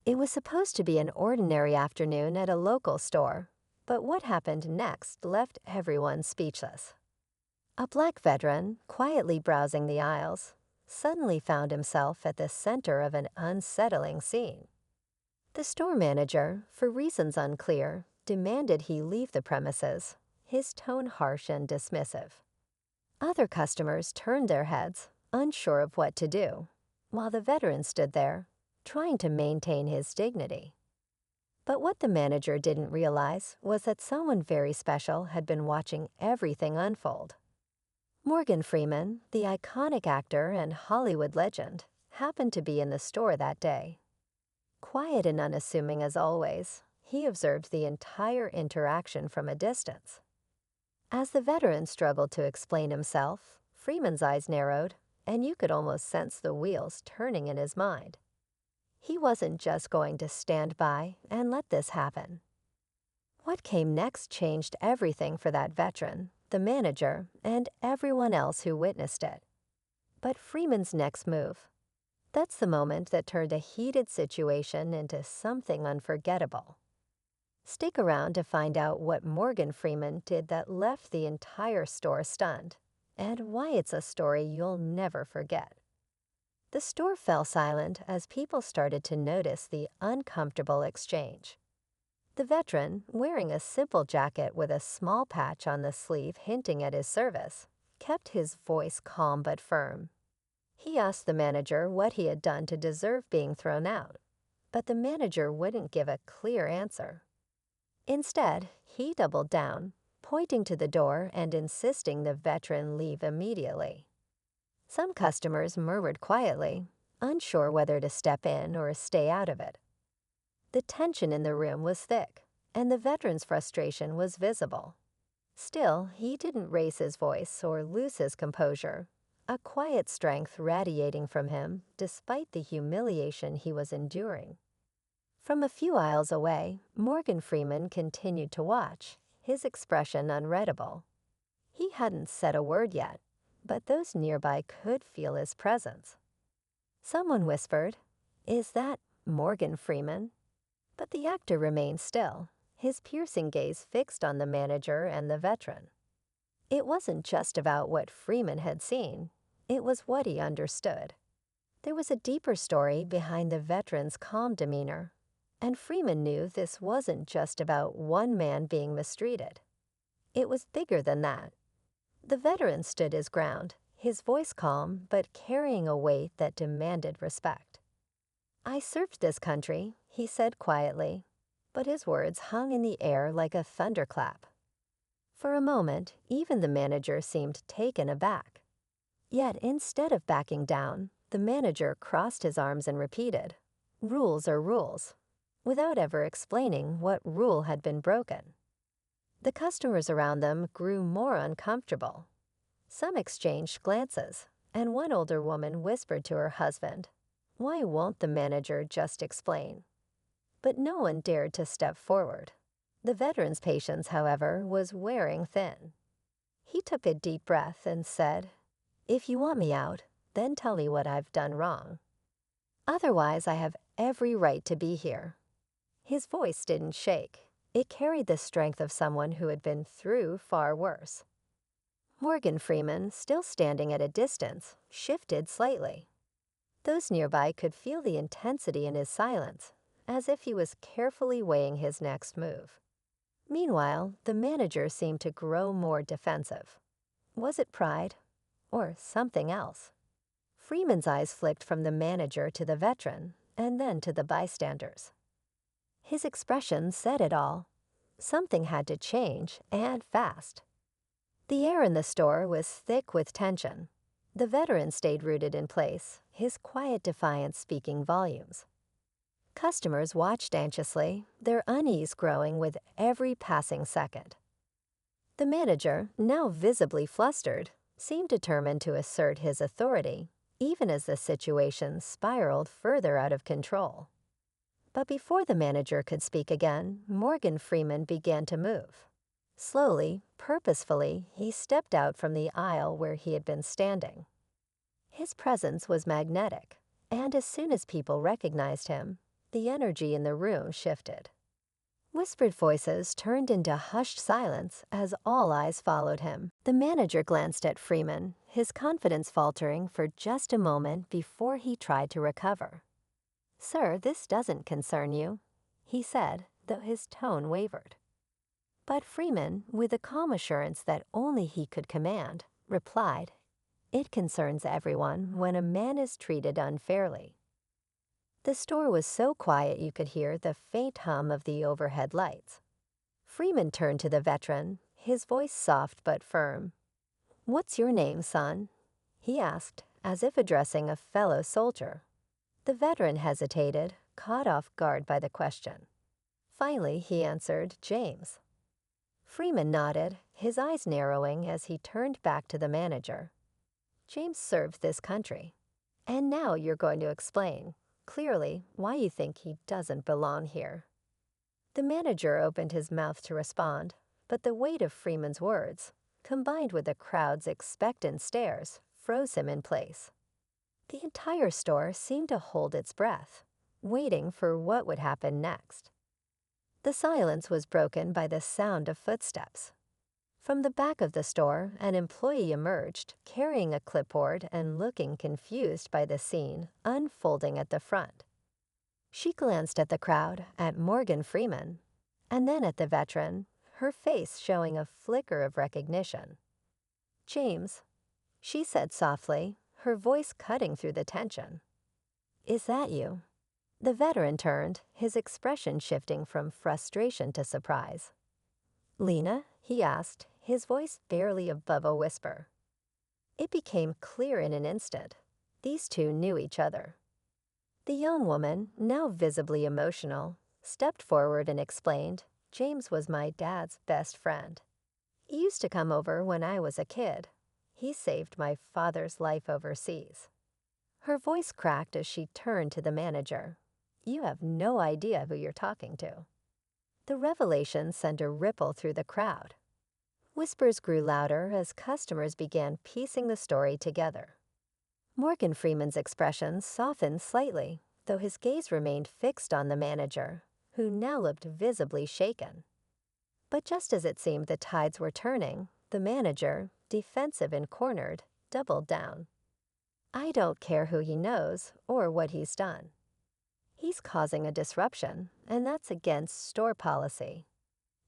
It was supposed to be an ordinary afternoon at a local store, but what happened next left everyone speechless. A black veteran, quietly browsing the aisles, suddenly found himself at the center of an unsettling scene. The store manager, for reasons unclear, demanded he leave the premises, his tone harsh and dismissive. Other customers turned their heads, unsure of what to do, while the veteran stood there, trying to maintain his dignity. But what the manager didn't realize was that someone very special had been watching everything unfold. Morgan Freeman, the iconic actor and Hollywood legend, happened to be in the store that day. Quiet and unassuming as always, he observed the entire interaction from a distance. As the veteran struggled to explain himself, Freeman's eyes narrowed, and you could almost sense the wheels turning in his mind. He wasn't just going to stand by and let this happen. What came next changed everything for that veteran, the manager, and everyone else who witnessed it. But Freeman's next move, that's the moment that turned a heated situation into something unforgettable. Stick around to find out what Morgan Freeman did that left the entire store stunned, and why it's a story you'll never forget. The store fell silent as people started to notice the uncomfortable exchange. The veteran, wearing a simple jacket with a small patch on the sleeve hinting at his service, kept his voice calm but firm. He asked the manager what he had done to deserve being thrown out, but the manager wouldn't give a clear answer. Instead, he doubled down, pointing to the door and insisting the veteran leave immediately. Some customers murmured quietly, unsure whether to step in or stay out of it. The tension in the room was thick, and the veteran's frustration was visible. Still, he didn't raise his voice or lose his composure, a quiet strength radiating from him despite the humiliation he was enduring. From a few aisles away, Morgan Freeman continued to watch, his expression unreadable. He hadn't said a word yet, but those nearby could feel his presence. Someone whispered, "Is that Morgan Freeman?" But the actor remained still, his piercing gaze fixed on the manager and the veteran. It wasn't just about what Freeman had seen, it was what he understood. There was a deeper story behind the veteran's calm demeanor, and Freeman knew this wasn't just about one man being mistreated. It was bigger than that. The veteran stood his ground, his voice calm but carrying a weight that demanded respect. "I served this country," he said quietly, but his words hung in the air like a thunderclap. For a moment, even the manager seemed taken aback. Yet instead of backing down, the manager crossed his arms and repeated, "Rules are rules," without ever explaining what rule had been broken. The customers around them grew more uncomfortable. Some exchanged glances, and one older woman whispered to her husband, "Why won't the manager just explain?" But no one dared to step forward. The veteran's patience, however, was wearing thin. He took a deep breath and said, "If you want me out, then tell me what I've done wrong. Otherwise, I have every right to be here." His voice didn't shake. It carried the strength of someone who had been through far worse. Morgan Freeman, still standing at a distance, shifted slightly. Those nearby could feel the intensity in his silence, as if he was carefully weighing his next move. Meanwhile, the manager seemed to grow more defensive. Was it pride? Or something else? Freeman's eyes flicked from the manager to the veteran, and then to the bystanders. His expression said it all. Something had to change, and fast. The air in the store was thick with tension. The veteran stayed rooted in place, his quiet defiance speaking volumes. Customers watched anxiously, their unease growing with every passing second. The manager, now visibly flustered, seemed determined to assert his authority, even as the situation spiraled further out of control. But before the manager could speak again, Morgan Freeman began to move. Slowly, purposefully, he stepped out from the aisle where he had been standing. His presence was magnetic, and as soon as people recognized him, the energy in the room shifted. Whispered voices turned into hushed silence as all eyes followed him. The manager glanced at Freeman, his confidence faltering for just a moment before he tried to recover. "Sir, this doesn't concern you," he said, though his tone wavered. But Freeman, with a calm assurance that only he could command, replied, "It concerns everyone when a man is treated unfairly." The store was so quiet you could hear the faint hum of the overhead lights. Freeman turned to the veteran, his voice soft but firm. "What's your name, son?" he asked, as if addressing a fellow soldier. The veteran hesitated, caught off guard by the question. Finally, he answered, "James." Freeman nodded, his eyes narrowing as he turned back to the manager. "James served this country. And now you're going to explain, clearly, why you think he doesn't belong here." The manager opened his mouth to respond, but the weight of Freeman's words, combined with the crowd's expectant stares, froze him in place. The entire store seemed to hold its breath, waiting for what would happen next. The silence was broken by the sound of footsteps. From the back of the store, an employee emerged, carrying a clipboard and looking confused by the scene unfolding at the front. She glanced at the crowd, at Morgan Freeman, and then at the veteran, her face showing a flicker of recognition. "James," she said softly, her voice cutting through the tension. "Is that you?" The veteran turned, his expression shifting from frustration to surprise. "Lena?" he asked, his voice barely above a whisper. It became clear in an instant. These two knew each other. The young woman, now visibly emotional, stepped forward and explained, "James was my dad's best friend. He used to come over when I was a kid. He saved my father's life overseas." Her voice cracked as she turned to the manager. "You have no idea who you're talking to." The revelation sent a ripple through the crowd. Whispers grew louder as customers began piecing the story together. Morgan Freeman's expression softened slightly, though his gaze remained fixed on the manager, who now looked visibly shaken. But just as it seemed the tides were turning, the manager, defensive and cornered, doubled down. "I don't care who he knows or what he's done. He's causing a disruption, and that's against store policy."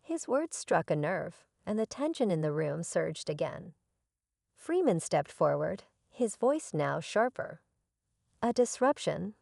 His words struck a nerve, and the tension in the room surged again. Freeman stepped forward, his voice now sharper. "A disruption?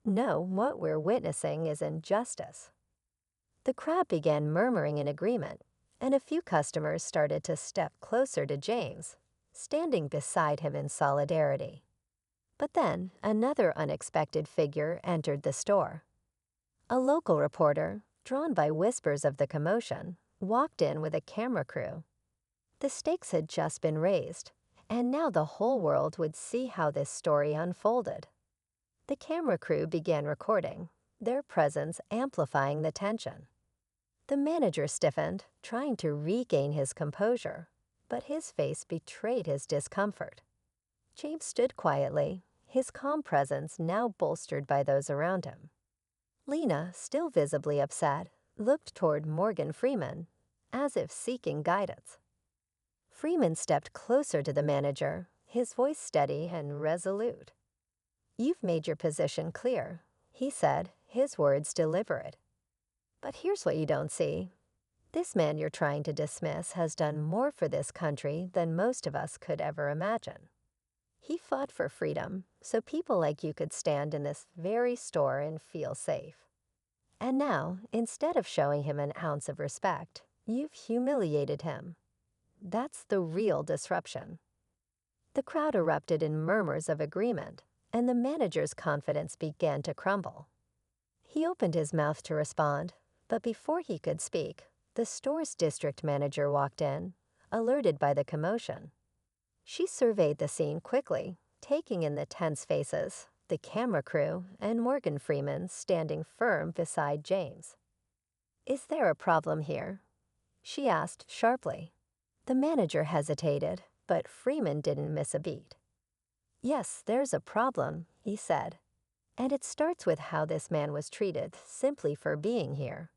No, what we're witnessing is injustice." The crowd began murmuring in agreement, and a few customers started to step closer to James, standing beside him in solidarity. But then another unexpected figure entered the store. A local reporter, drawn by whispers of the commotion, walked in with a camera crew. The stakes had just been raised, and now the whole world would see how this story unfolded. The camera crew began recording, their presence amplifying the tension. The manager stiffened, trying to regain his composure, but his face betrayed his discomfort. James stood quietly, his calm presence now bolstered by those around him. Lena, still visibly upset, looked toward Morgan Freeman, as if seeking guidance. Freeman stepped closer to the manager, his voice steady and resolute. "You've made your position clear," he said, his words deliberate. "But here's what you don't see. This man you're trying to dismiss has done more for this country than most of us could ever imagine. He fought for freedom, so people like you could stand in this very store and feel safe. And now, instead of showing him an ounce of respect, you've humiliated him. That's the real disruption." The crowd erupted in murmurs of agreement, and the manager's confidence began to crumble. He opened his mouth to respond, but before he could speak, the store's district manager walked in, alerted by the commotion. She surveyed the scene quickly, taking in the tense faces, the camera crew, and Morgan Freeman standing firm beside James. "Is there a problem here?" she asked sharply. The manager hesitated, but Freeman didn't miss a beat. "Yes, there's a problem," he said. and it starts with how this man was treated simply for being here.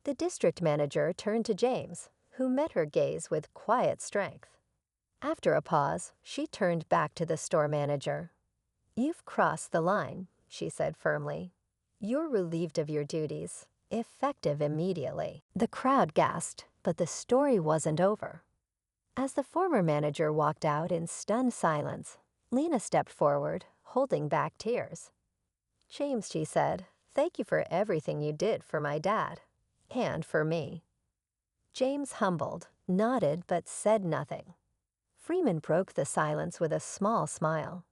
The district manager turned to James, who met her gaze with quiet strength. After a pause, she turned back to the store manager. "You've crossed the line," she said firmly. "You're relieved of your duties, effective immediately." The crowd gasped, but the story wasn't over. As the former manager walked out in stunned silence, Lena stepped forward, holding back tears. "James," she said, "thank you for everything you did for my dad. And for me." James humbled, nodded, but said nothing. Freeman broke the silence with a small smile.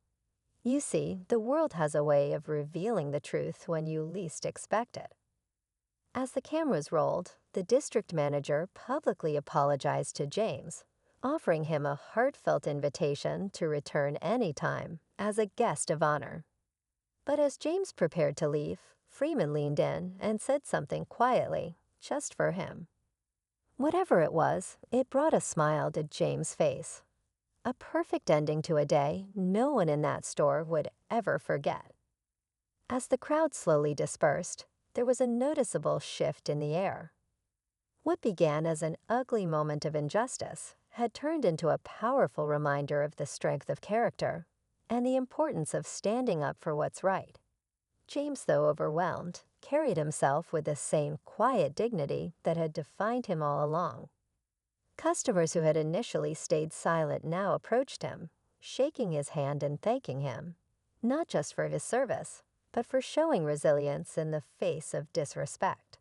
"You see, the world has a way of revealing the truth when you least expect it." As the cameras rolled, the district manager publicly apologized to James, offering him a heartfelt invitation to return anytime as a guest of honor. But as James prepared to leave, Freeman leaned in and said something quietly, just for him. Whatever it was, it brought a smile to James' face. A perfect ending to a day no one in that store would ever forget. As the crowd slowly dispersed, there was a noticeable shift in the air. What began as an ugly moment of injustice had turned into a powerful reminder of the strength of character and the importance of standing up for what's right. James, though overwhelmed, carried himself with the same quiet dignity that had defined him all along. Customers who had initially stayed silent now approached him, shaking his hand and thanking him, not just for his service, but for showing resilience in the face of disrespect.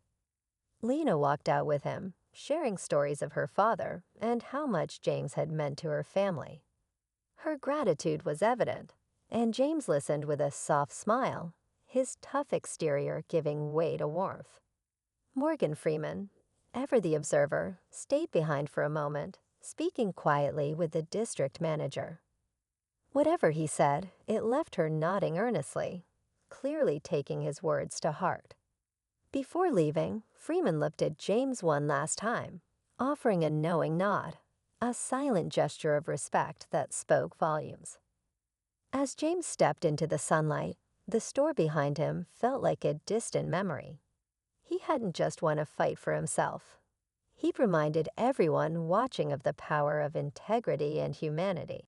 Lena walked out with him, sharing stories of her father and how much James had meant to her family. Her gratitude was evident, and James listened with a soft smile, his tough exterior giving way to warmth. Morgan Freeman, ever the observer, stayed behind for a moment, speaking quietly with the district manager. Whatever he said, it left her nodding earnestly, clearly taking his words to heart. Before leaving, Freeman looked at James one last time, offering a knowing nod, a silent gesture of respect that spoke volumes. As James stepped into the sunlight, the store behind him felt like a distant memory. He hadn't just won a fight for himself. He'd reminded everyone watching of the power of integrity and humanity.